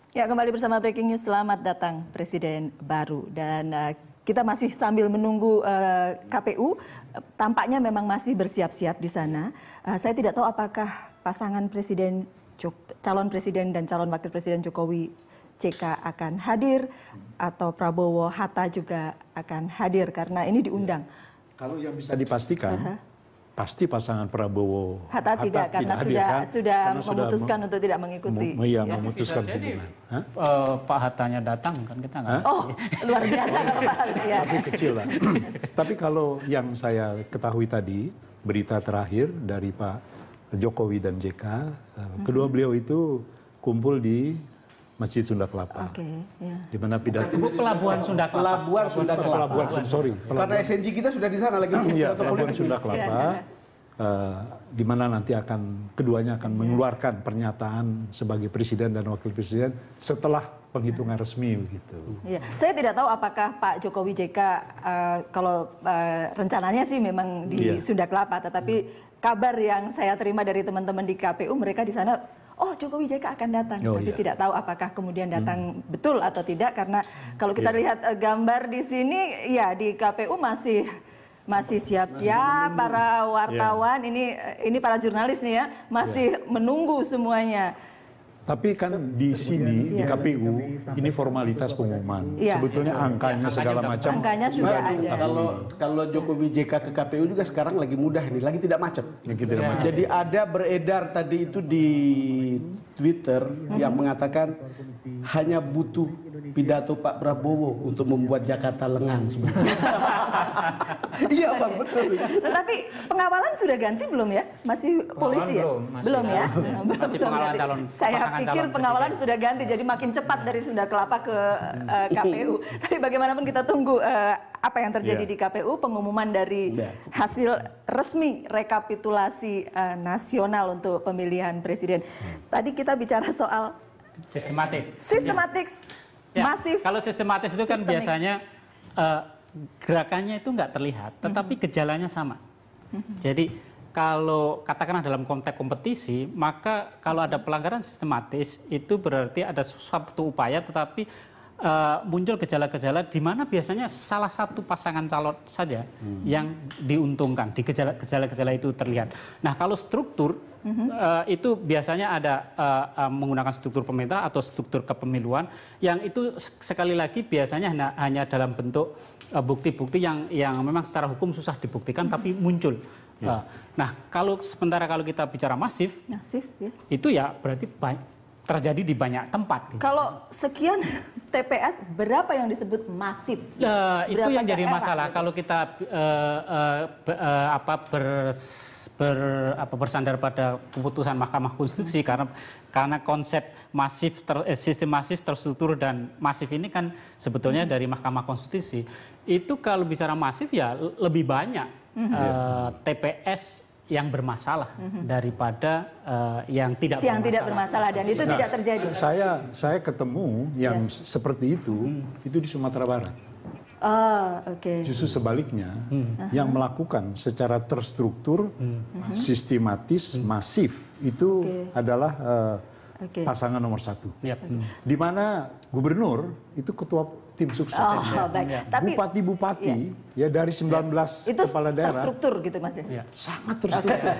Ya, kembali bersama Breaking News. Selamat datang Presiden baru. Dan kita masih sambil menunggu KPU. Tampaknya memang masih bersiap-siap di sana. Saya tidak tahu apakah pasangan presiden, calon presiden dan calon wakil presiden Jokowi JK akan hadir atau Prabowo Hatta juga akan hadir karena ini diundang. Kalau yang bisa dipastikan, pasti pasangan Prabowo Hatta tidak, karena sudah memutuskan untuk tidak mengikuti. Iya, memutuskan hubungan. Pak Hattanya datang kan kita nggak. Oh, luar biasa kalau Pak Hatta. Ya. Tapi kecil lah. Tapi kalau yang saya ketahui tadi, berita terakhir dari Pak Jokowi dan JK, kedua beliau itu kumpul di Masjid Sunda Kelapa. Oke, ya. Di mana pidato Pelabuhan Sunda Kelapa. Pelabuhan Sunda Kelapa. Karena SNG kita sudah di sana lagi. Iya, Pelabuhan Sunda Kelapa. Di mana nanti keduanya akan mengeluarkan pernyataan sebagai presiden dan wakil presiden setelah penghitungan resmi begitu. Iya, saya tidak tahu apakah Pak Jokowi JK kalau rencananya sih memang di Sunda Kelapa, tetapi kabar yang saya terima dari teman-teman di KPU, mereka di sana, oh Jokowi JK akan datang, tapi tidak tahu apakah kemudian datang betul atau tidak, karena kalau kita lihat gambar di sini, ya di KPU masih siap-siap para wartawan, ini para jurnalis nih ya, masih menunggu semuanya. Tapi kan di sini, di KPU, ini formalitas pengumuman. Sebetulnya angkanya segala macam. Angkanya sudah ada. Kalau Jokowi JK ke KPU juga sekarang lagi mudah nih, lagi tidak macet. Jadi ada beredar tadi itu di Twitter yang mengatakan hanya butuh pidato Pak Prabowo untuk membuat Jakarta lengang. Iya Bang, betul. Tetapi pengawalan sudah ganti belum ya? Masih polisi ya? Belum ya? Masih pengawalan calon. Saya pikir pengawalan sudah ganti, jadi makin cepat dari Sunda Kelapa ke KPU. Tapi bagaimanapun kita tunggu apa yang terjadi di KPU, pengumuman dari hasil resmi rekapitulasi nasional untuk pemilihan presiden. Tadi kita bicara soal sistematis. Ya, masif. Kalau sistematis itu kan biasanya gerakannya itu nggak terlihat, tetapi gejalanya sama. Jadi kalau katakanlah dalam konteks kompetisi, maka kalau ada pelanggaran sistematis itu berarti ada suatu upaya, tetapi muncul gejala-gejala di mana biasanya salah satu pasangan calon saja yang diuntungkan, di gejala-gejala itu terlihat. Nah kalau struktur itu biasanya ada menggunakan struktur pemerintah atau struktur kepemiluan yang itu sekali lagi biasanya hanya dalam bentuk bukti-bukti yang memang secara hukum susah dibuktikan tapi muncul. Nah sementara kalau kita bicara masif ya. Itu ya berarti terjadi di banyak tempat. Kalau sekian TPS, berapa yang disebut masif? Itu yang jadi masalah. Gitu? Kalau kita bersandar pada keputusan Mahkamah Konstitusi, karena konsep masif, sistem masif, terstruktur dan masif ini kan sebetulnya dari Mahkamah Konstitusi. Itu kalau bicara masif ya lebih banyak TPS yang bermasalah daripada yang tidak bermasalah dan itu tidak terjadi. Saya ketemu yang seperti itu di Sumatera Barat. Justru sebaliknya, yang melakukan secara terstruktur, sistematis, masif itu adalah pasangan nomor 1. Di mana gubernur itu ketua tim sukses. Bupati-bupati ya dari 19 itu kepala daerah. Terstruktur gitu Mas ya? Sangat terstruktur.